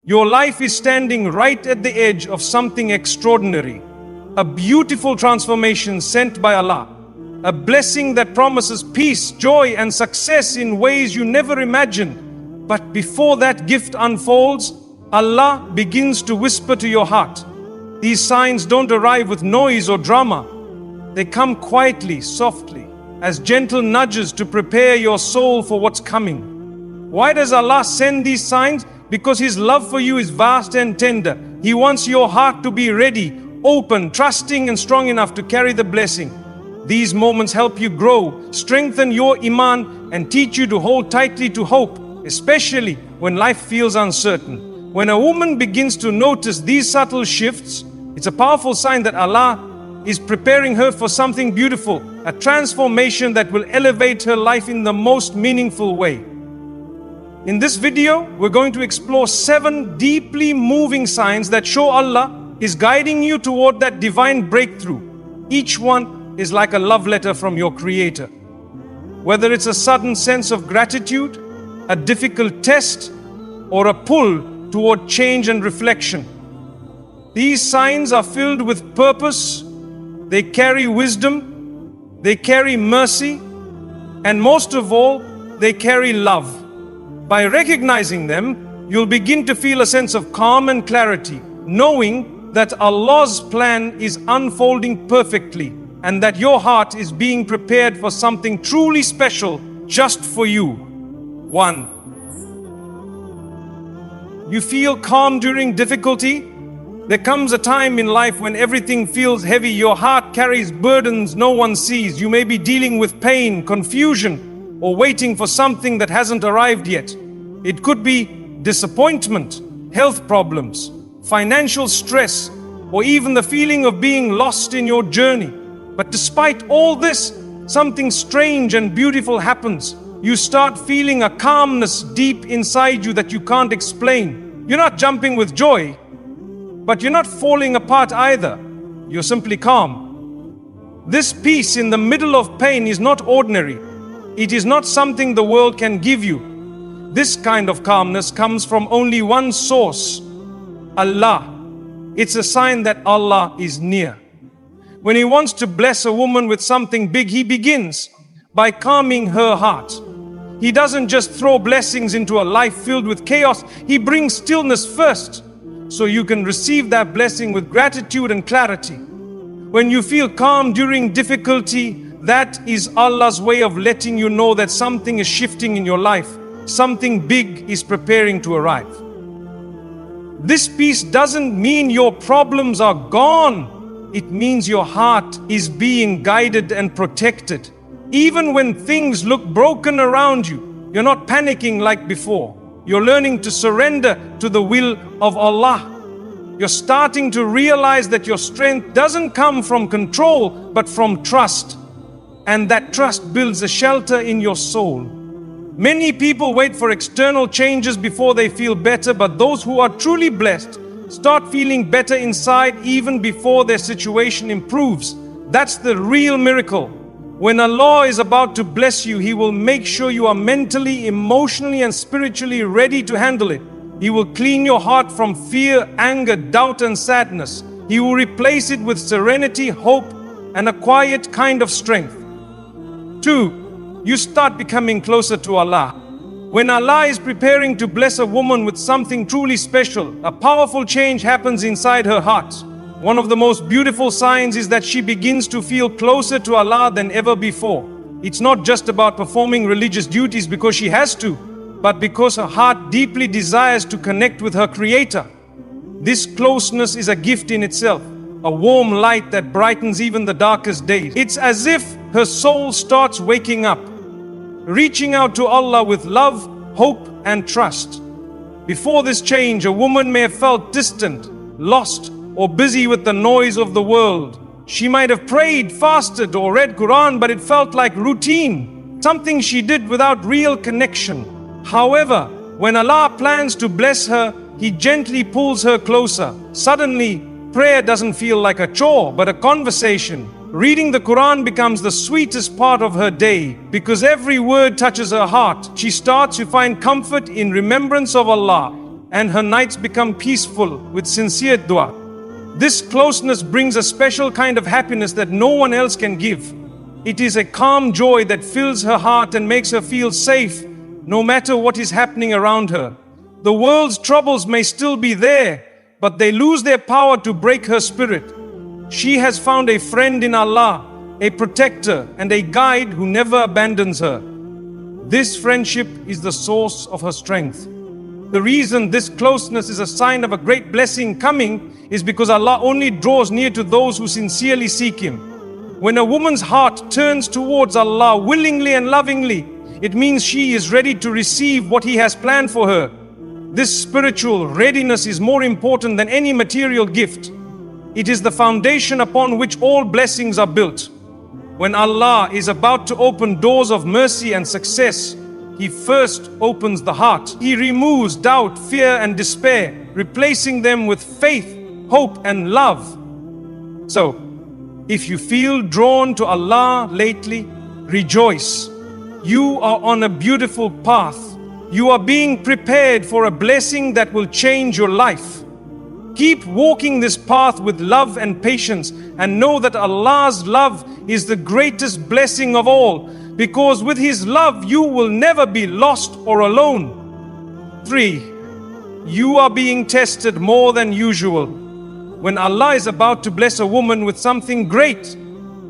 Your life is standing right at the edge of something extraordinary. A beautiful transformation sent by Allah. A blessing that promises peace, joy, and success in ways you never imagined. But before that gift unfolds, Allah begins to whisper to your heart. These signs don't arrive with noise or drama. They come quietly, softly, as gentle nudges to prepare your soul for what's coming. Why does Allah send these signs? Because His love for you is vast and tender. He wants your heart to be ready, open, trusting, and strong enough to carry the blessing. These moments help you grow, strengthen your iman, and teach you to hold tightly to hope, especially when life feels uncertain. When a woman begins to notice these subtle shifts, it's a powerful sign that Allah is preparing her for something beautiful, a transformation that will elevate her life in the most meaningful way. In this video, we're going to explore 7 deeply moving signs that show Allah is guiding you toward that divine breakthrough. Each one is like a love letter from your Creator. Whether it's a sudden sense of gratitude, a difficult test, or a pull toward change and reflection. These signs are filled with purpose, they carry wisdom, they carry mercy, and most of all, they carry love. By recognizing them, you'll begin to feel a sense of calm and clarity, knowing that Allah's plan is unfolding perfectly and that your heart is being prepared for something truly special just for you. 1. You feel calm during difficulty? There comes a time in life when everything feels heavy. Your heart carries burdens no one sees. You may be dealing with pain, confusion, or waiting for something that hasn't arrived yet. It could be disappointment, health problems, financial stress, or even the feeling of being lost in your journey. But despite all this, something strange and beautiful happens. You start feeling a calmness deep inside you that you can't explain. You're not jumping with joy, but you're not falling apart either. You're simply calm. This peace in the middle of pain is not ordinary. It is not something the world can give you. This kind of calmness comes from only one source, Allah. It's a sign that Allah is near. When He wants to bless a woman with something big, He begins by calming her heart. He doesn't just throw blessings into a life filled with chaos. He brings stillness first, so you can receive that blessing with gratitude and clarity. When you feel calm during difficulty, that is Allah's way of letting you know that something is shifting in your life. Something big is preparing to arrive. This peace doesn't mean your problems are gone. It means your heart is being guided and protected. Even when things look broken around you, you're not panicking like before. You're learning to surrender to the will of Allah. You're starting to realize that your strength doesn't come from control, but from trust. And that trust builds a shelter in your soul. Many people wait for external changes before they feel better, but those who are truly blessed start feeling better inside even before their situation improves. That's the real miracle. When Allah is about to bless you, He will make sure you are mentally, emotionally, and spiritually ready to handle it. He will clean your heart from fear, anger, doubt, and sadness. He will replace it with serenity, hope, and a quiet kind of strength. 2. You start becoming closer to Allah. When Allah is preparing to bless a woman with something truly special, a powerful change happens inside her heart. One of the most beautiful signs is that she begins to feel closer to Allah than ever before. It's not just about performing religious duties because she has to, but because her heart deeply desires to connect with her Creator. This closeness is a gift in itself, a warm light that brightens even the darkest days. It's as if her soul starts waking up, reaching out to Allah with love, hope, and trust. Before this change, a woman may have felt distant, lost, or busy with the noise of the world. She might have prayed, fasted, or read Quran, but it felt like routine, something she did without real connection. However, when Allah plans to bless her, He gently pulls her closer. Suddenly, prayer doesn't feel like a chore, but a conversation. Reading the Quran becomes the sweetest part of her day because every word touches her heart. She starts to find comfort in remembrance of Allah, and her nights become peaceful with sincere dua. This closeness brings a special kind of happiness that no one else can give. It is a calm joy that fills her heart and makes her feel safe no matter what is happening around her. The world's troubles may still be there, but they lose their power to break her spirit. She has found a friend in Allah, a protector and a guide who never abandons her. This friendship is the source of her strength. The reason this closeness is a sign of a great blessing coming is because Allah only draws near to those who sincerely seek Him. When a woman's heart turns towards Allah willingly and lovingly, it means she is ready to receive what He has planned for her. This spiritual readiness is more important than any material gift. It is the foundation upon which all blessings are built. When Allah is about to open doors of mercy and success, He first opens the heart. He removes doubt, fear and despair, replacing them with faith, hope and love. So, if you feel drawn to Allah lately, rejoice. You are on a beautiful path. You are being prepared for a blessing that will change your life. Keep walking this path with love and patience, and know that Allah's love is the greatest blessing of all, because with His love you will never be lost or alone. 3. You are being tested more than usual. When Allah is about to bless a woman with something great,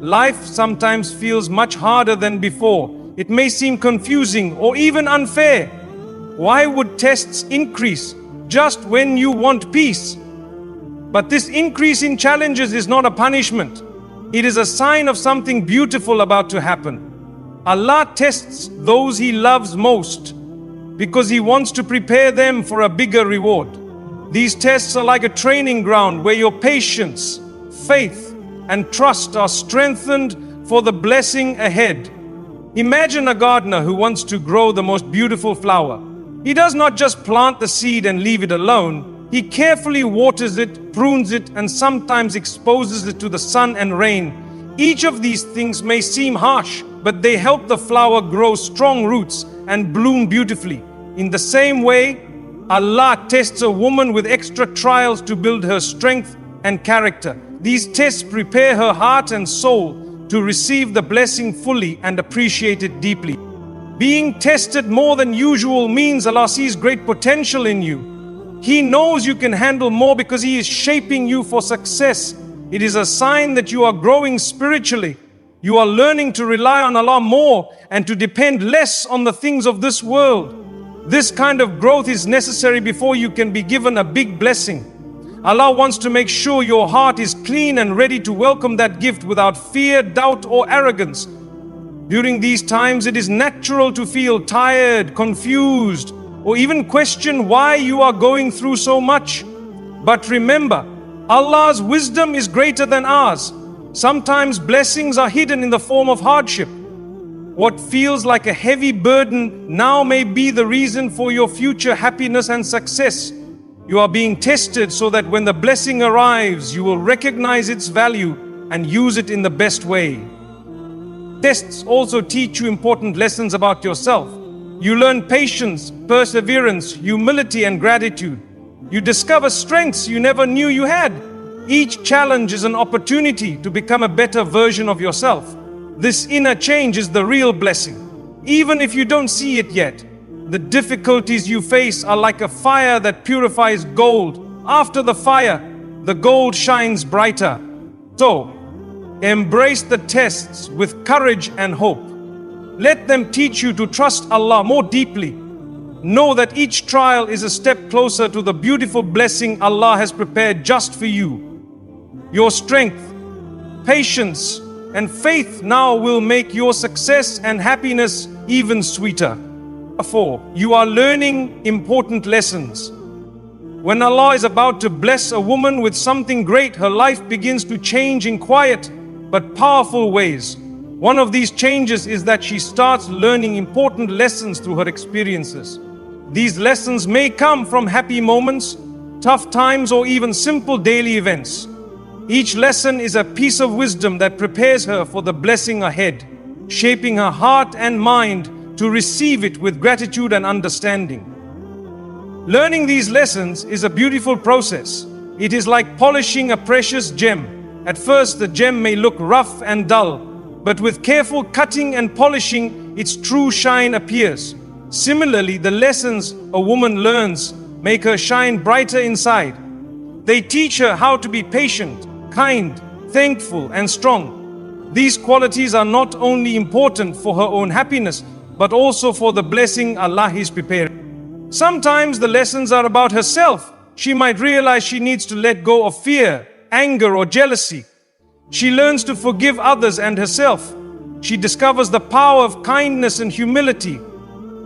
life sometimes feels much harder than before. It may seem confusing or even unfair. Why would tests increase just when you want peace? But this increase in challenges is not a punishment. It is a sign of something beautiful about to happen. Allah tests those He loves most because He wants to prepare them for a bigger reward. These tests are like a training ground where your patience, faith, and trust are strengthened for the blessing ahead. Imagine a gardener who wants to grow the most beautiful flower. He does not just plant the seed and leave it alone. He carefully waters it, prunes it, and sometimes exposes it to the sun and rain. Each of these things may seem harsh, but they help the flower grow strong roots and bloom beautifully. In the same way, Allah tests a woman with extra trials to build her strength and character. These tests prepare her heart and soul to receive the blessing fully and appreciate it deeply. Being tested more than usual means Allah sees great potential in you. He knows you can handle more because He is shaping you for success. It is a sign that you are growing spiritually. You are learning to rely on Allah more and to depend less on the things of this world. This kind of growth is necessary before you can be given a big blessing. Allah wants to make sure your heart is clean and ready to welcome that gift without fear, doubt, or arrogance. During these times, it is natural to feel tired, confused, or even question why you are going through so much. But remember, Allah's wisdom is greater than ours. Sometimes blessings are hidden in the form of hardship. What feels like a heavy burden now may be the reason for your future happiness and success. You are being tested so that when the blessing arrives, you will recognize its value and use it in the best way. Tests also teach you important lessons about yourself. You learn patience, perseverance, humility, and gratitude. You discover strengths you never knew you had. Each challenge is an opportunity to become a better version of yourself. This inner change is the real blessing. Even if you don't see it yet, the difficulties you face are like a fire that purifies gold. After the fire, the gold shines brighter. So, embrace the tests with courage and hope. Let them teach you to trust Allah more deeply. Know that each trial is a step closer to the beautiful blessing Allah has prepared just for you. Your strength, patience, and faith now will make your success and happiness even sweeter. 4. You are learning important lessons. When Allah is about to bless a woman with something great, her life begins to change in quiet but powerful ways. One of these changes is that she starts learning important lessons through her experiences. These lessons may come from happy moments, tough times, or even simple daily events. Each lesson is a piece of wisdom that prepares her for the blessing ahead, shaping her heart and mind to receive it with gratitude and understanding. Learning these lessons is a beautiful process. It is like polishing a precious gem. At first, the gem may look rough and dull, but with careful cutting and polishing, its true shine appears. Similarly, the lessons a woman learns make her shine brighter inside. They teach her how to be patient, kind, thankful, and strong. These qualities are not only important for her own happiness, but also for the blessing Allah is preparing. Sometimes the lessons are about herself. She might realize she needs to let go of fear, anger, or jealousy. She learns to forgive others and herself. She discovers the power of kindness and humility.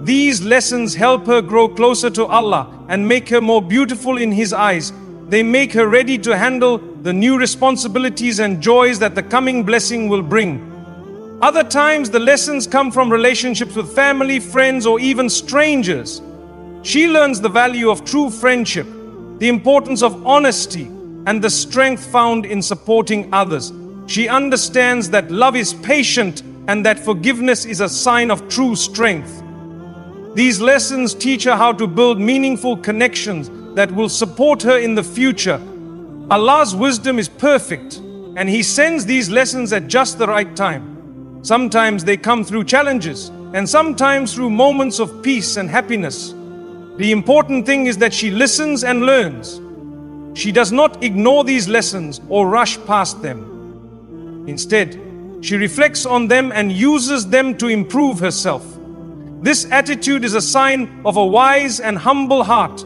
These lessons help her grow closer to Allah and make her more beautiful in His eyes. They make her ready to handle the new responsibilities and joys that the coming blessing will bring. Other times, the lessons come from relationships with family, friends, or even strangers. She learns the value of true friendship, the importance of honesty, and the strength found in supporting others. She understands that love is patient and that forgiveness is a sign of true strength. These lessons teach her how to build meaningful connections that will support her in the future. Allah's wisdom is perfect, and He sends these lessons at just the right time. Sometimes they come through challenges, and sometimes through moments of peace and happiness. The important thing is that she listens and learns. She does not ignore these lessons or rush past them. Instead, she reflects on them and uses them to improve herself. This attitude is a sign of a wise and humble heart.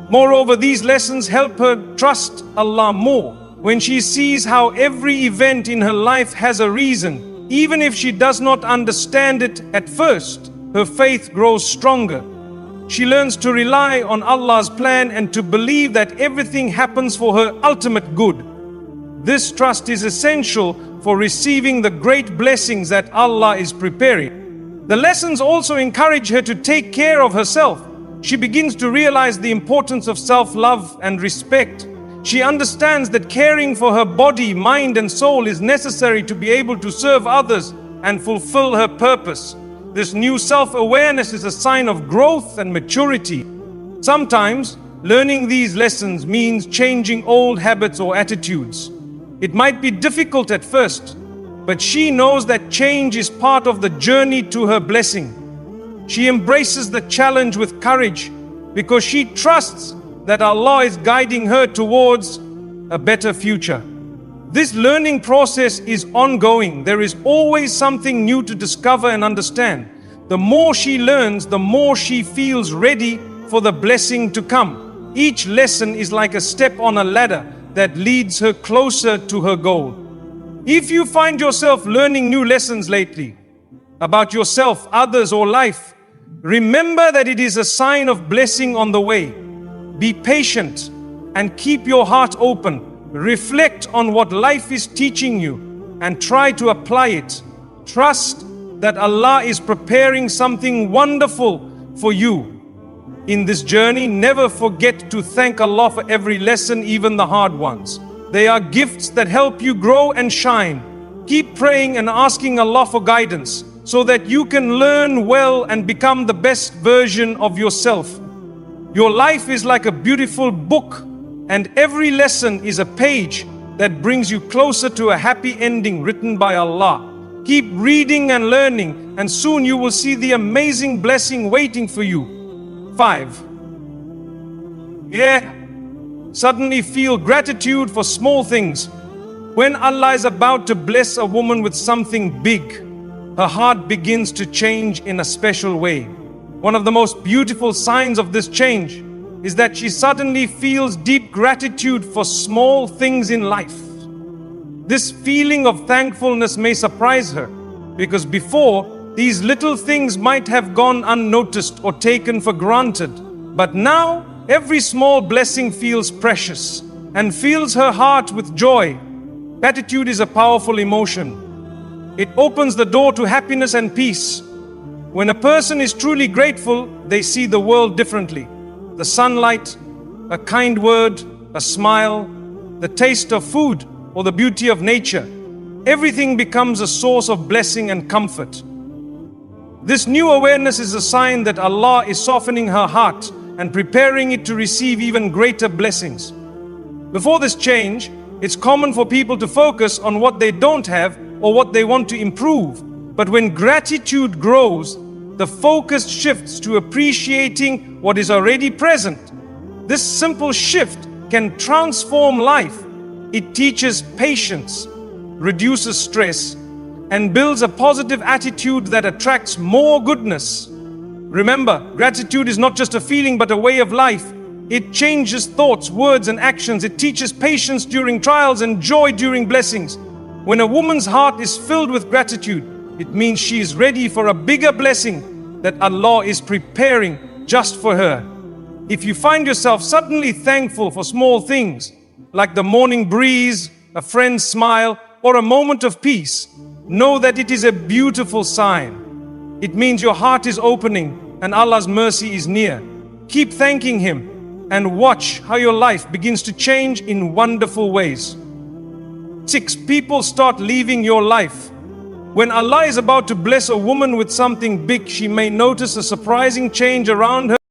Moreover, these lessons help her trust Allah more. When she sees how every event in her life has a reason, even if she does not understand it at first, her faith grows stronger. She learns to rely on Allah's plan and to believe that everything happens for her ultimate good. This trust is essential for receiving the great blessings that Allah is preparing. The lessons also encourage her to take care of herself. She begins to realize the importance of self-love and respect. She understands that caring for her body, mind, and soul is necessary to be able to serve others and fulfill her purpose. This new self-awareness is a sign of growth and maturity. Sometimes, learning these lessons means changing old habits or attitudes. It might be difficult at first, but she knows that change is part of the journey to her blessing. She embraces the challenge with courage because she trusts that Allah is guiding her towards a better future. This learning process is ongoing. There is always something new to discover and understand. The more she learns, the more she feels ready for the blessing to come. Each lesson is like a step on a ladder that leads her closer to her goal. If you find yourself learning new lessons lately about yourself, others, or life, remember that it is a sign of blessing on the way. Be patient and keep your heart open. Reflect on what life is teaching you and try to apply it. Trust that Allah is preparing something wonderful for you. In this journey, never forget to thank Allah for every lesson, even the hard ones. They are gifts that help you grow and shine. Keep praying and asking Allah for guidance so that you can learn well and become the best version of yourself. Your life is like a beautiful book, and every lesson is a page that brings you closer to a happy ending written by Allah. Keep reading and learning, and soon you will see the amazing blessing waiting for you. 5. Suddenly feel gratitude for small things. When Allah is about to bless a woman with something big, her heart begins to change in a special way. One of the most beautiful signs of this change is that she suddenly feels deep gratitude for small things in life. This feeling of thankfulness may surprise her, because before, these little things might have gone unnoticed or taken for granted. But now, every small blessing feels precious and fills her heart with joy. Gratitude is a powerful emotion. It opens the door to happiness and peace. When a person is truly grateful, they see the world differently. The sunlight, a kind word, a smile, the taste of food, or the beauty of nature. Everything becomes a source of blessing and comfort. This new awareness is a sign that Allah is softening her heart and preparing it to receive even greater blessings. Before this change, it's common for people to focus on what they don't have or what they want to improve. But when gratitude grows, the focus shifts to appreciating what is already present. This simple shift can transform life. It teaches patience, reduces stress, and builds a positive attitude that attracts more goodness. Remember, gratitude is not just a feeling but a way of life. It changes thoughts, words, and actions. It teaches patience during trials and joy during blessings. When a woman's heart is filled with gratitude, it means she is ready for a bigger blessing that Allah is preparing just for her. If you find yourself suddenly thankful for small things, like the morning breeze, a friend's smile, or a moment of peace, know that it is a beautiful sign. It means your heart is opening and Allah's mercy is near. Keep thanking Him and watch how your life begins to change in wonderful ways. 6. People start leaving your life. When Allah is about to bless a woman with something big, she may notice a surprising change around her.